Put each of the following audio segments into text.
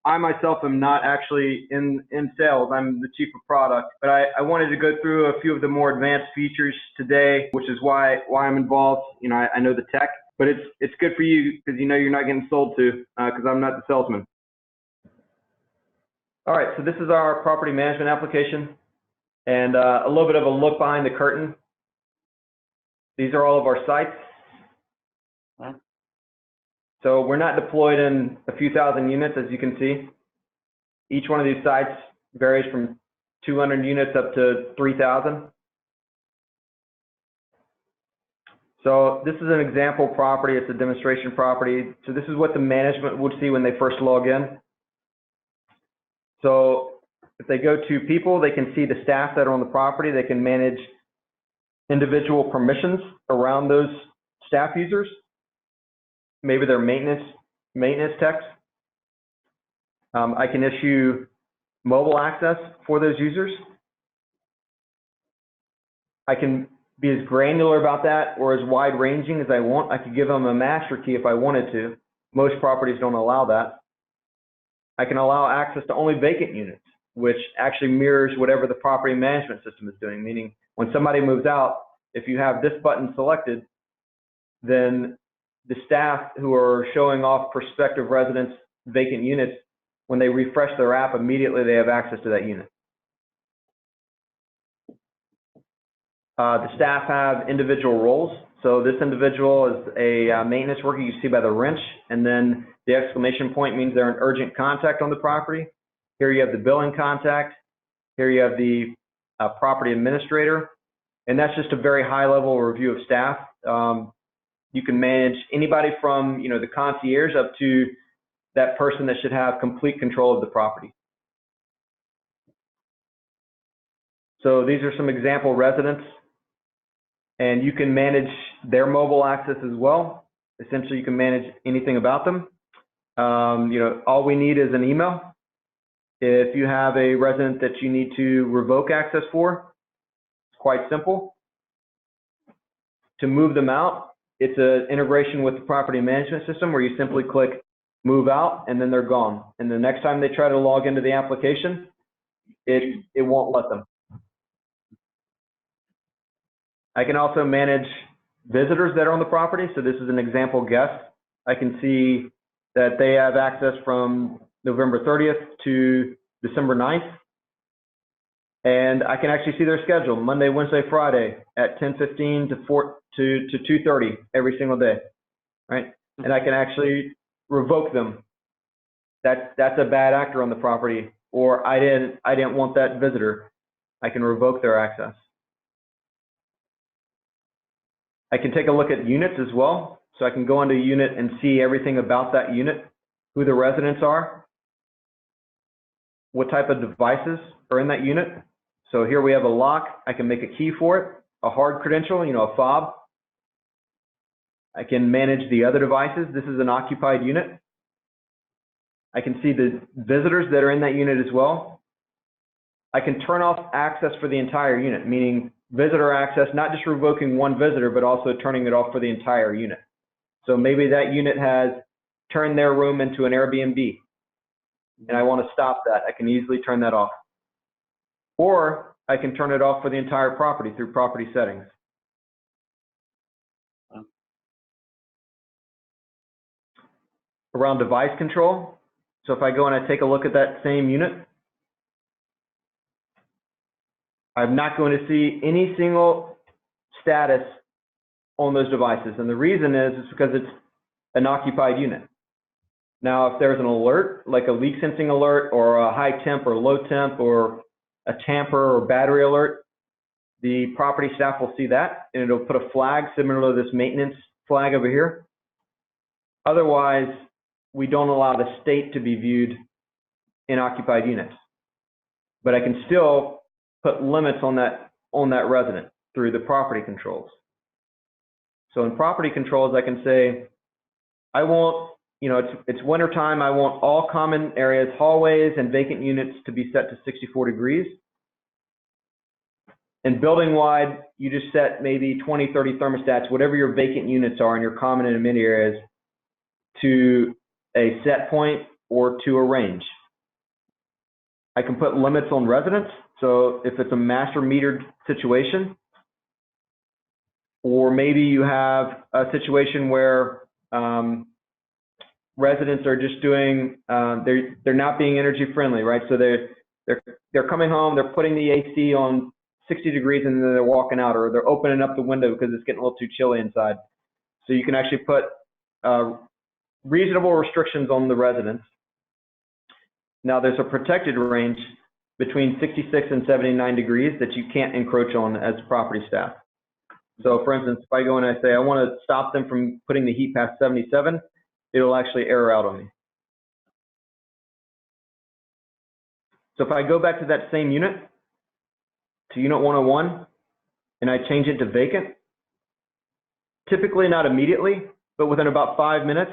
I myself am not actually in sales. I'm the chief of product, but I wanted to go through a few of the more advanced features today, which is why I'm involved. You know, I know the tech, but it's good for you because you know you're not getting sold to because I'm not the salesman. All right, so this is our property management application and a little bit of a look behind the curtain. These are all of our sites. So we're not deployed in a few thousand units, as you can see. Each one of these sites varies from 200 units up to 3,000. So this is an example property. It's a demonstration property. So this is what the management would see when they first log in. So if they go to people, they can see the staff that are on the property. They can manage individual permissions around those staff users. Maybe they're maintenance techs. I can issue mobile access for those users. I can be as granular about that or as wide ranging as I want. I could give them a master key if I wanted to. Most properties don't allow that. I can allow access to only vacant units, which actually mirrors whatever the property management system is doing, meaning when somebody moves out, if you have this button selected, then the staff who are showing off prospective residents vacant units, when they refresh their app, immediately they have access to that unit. The staff have individual roles. So this individual is a maintenance worker, you see by the wrench, and then the exclamation point means they're an urgent contact on the property. Here you have the billing contact. Here you have the property administrator. And that's just a very high level review of staff. You can manage anybody from, you know, the concierge up to that person that should have complete control of the property. So these are some example residents, and you can manage their mobile access as well. Essentially, you can manage anything about them. You know, all we need is an email. If you have a resident that you need to revoke access for, it's quite simple. To move them out, it's an integration with the property management system where you simply click move out and then they're gone. And the next time they try to log into the application, it won't let them. I can also manage visitors that are on the property. So this is an example guest. I can see that they have access from November 30th to December 9th. And I can actually see their schedule, Monday, Wednesday, Friday at 10:15 to 2:30 every single day, right? And I can actually revoke them. That's a bad actor on the property, or I didn't want that visitor. I can revoke their access. I can take a look at units as well. So I can go into a unit and see everything about that unit, who the residents are, what type of devices are in that unit. So here we have a lock. I can make a key for it, a hard credential, you know, a fob. I can manage the other devices. This is an occupied unit. I can see the visitors that are in that unit as well. I can turn off access for the entire unit, meaning visitor access, not just revoking one visitor, but also turning it off for the entire unit. So maybe that unit has turned their room into an Airbnb, and I want to stop that. I can easily turn that off. Or I can turn it off for the entire property through property settings. Around device control, so if I go and I take a look at that same unit, I'm not going to see any single status on those devices. And the reason is because it's an occupied unit. Now, if there's an alert, like a leak sensing alert or a high temp or low temp or a tamper or battery alert, the property staff will see that and it'll put a flag similar to this maintenance flag over here. Otherwise, we don't allow the state to be viewed in occupied units. But I can still put limits on that resident through the property controls. So in property controls, I can say, I want, you know, it's winter time, I want all common areas, hallways, and vacant units to be set to 64 degrees. And building-wide, you just set maybe 20, 30 thermostats, whatever your vacant units are in your common and amenity areas, to a set point or to a range. I can put limits on residents. So if it's a master metered situation, or maybe you have a situation where residents are just doing, they're not being energy friendly, right? So they're coming home, they're putting the AC on 60 degrees and then they're walking out, or they're opening up the window because it's getting a little too chilly inside. So you can actually put reasonable restrictions on the residents. Now there's a protected range between 66 and 79 degrees that you can't encroach on as property staff. So for instance, if I go and I say I want to stop them from putting the heat past 77, it'll actually error out on me. So if I go back to that same unit, to unit 101, and I change it to vacant, typically not immediately, but within about 5 minutes,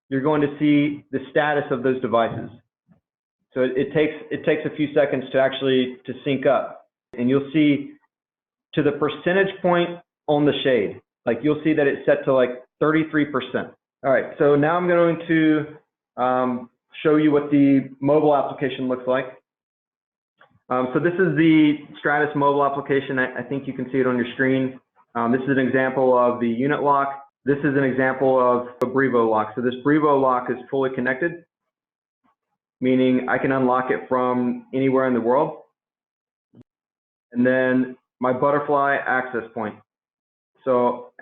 you're going to see the status of those devices. So it takes a few seconds to actually sync up, and you'll see to the percentage point on the shade, like you'll see that it's set to like 33%. All right, so now I'm going to show you what the mobile application looks like. So this is the Stratus mobile application. I think you can see it on your screen. This is an example of the unit lock. This is an example of a Brevo lock. So this Brevo lock is fully connected, meaning I can unlock it from anywhere in the world. And then my butterfly access point. So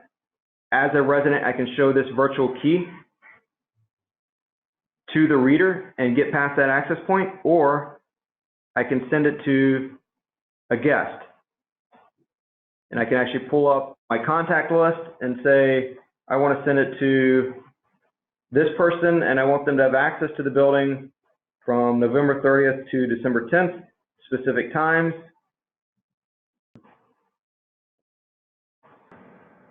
as a resident, I can show this virtual key to the reader and get past that access point, or I can send it to a guest. And I can actually pull up my contact list and say, I want to send it to this person and I want them to have access to the building from November 30th to December 10th, specific times.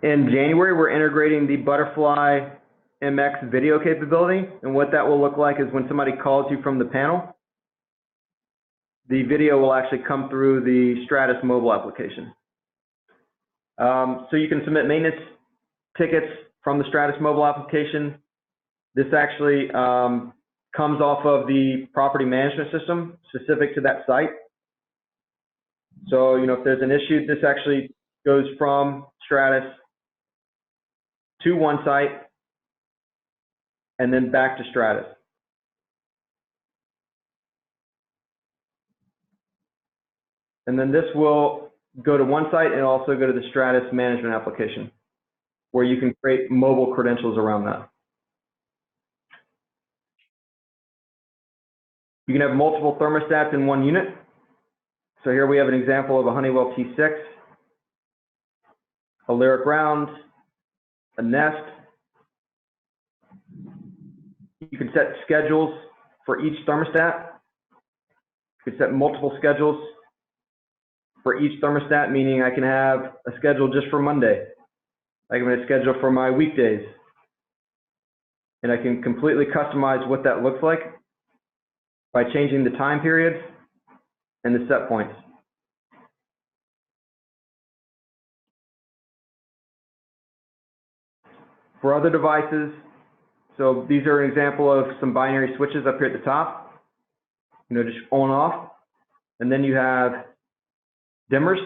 In January, we're integrating the Butterfly MX video capability. And what that will look like is when somebody calls you from the panel, the video will actually come through the Stratus mobile application. So you can submit maintenance tickets from the Stratus mobile application. This actually comes off of the property management system specific to that site. So, you know, if there's an issue, this actually goes from Stratus to one site and then back to Stratus. And then this will go to one site and also go to the Stratus management application, where you can create mobile credentials around that. You can have multiple thermostats in one unit. So here we have an example of a Honeywell T6, a Lyric Round, a Nest. You can set schedules for each thermostat. You can set multiple schedules for each thermostat, meaning I can have a schedule just for Monday. I can have a schedule for my weekdays. And I can completely customize what that looks like by changing the time periods and the set points. For other devices, so these are an example of some binary switches up here at the top, you know, just on off. And then you have dimmers.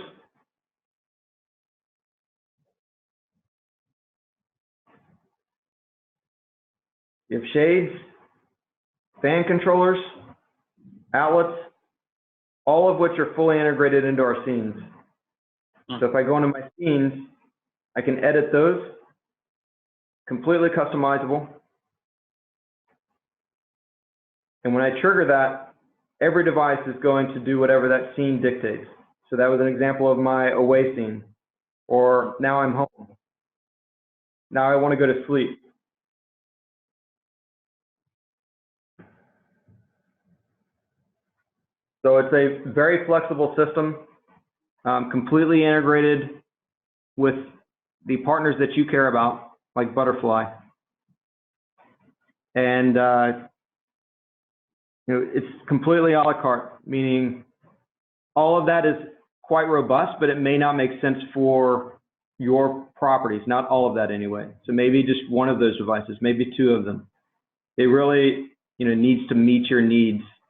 You have shades, fan controllers, outlets, all of which are fully integrated into our scenes. So if I go into my scenes, I can edit those, completely customizable. And when I trigger that, every device is going to do whatever that scene dictates. So that was an example of my away scene, or now I'm home. Now I want to go to sleep. So it's a very flexible system, completely integrated with the partners that you care about, like Butterfly. And you know, it's completely a la carte, meaning all of that is quite robust, but it may not make sense for your properties, not all of that anyway. So maybe just one of those devices, maybe two of them. They really, needs to meet your needs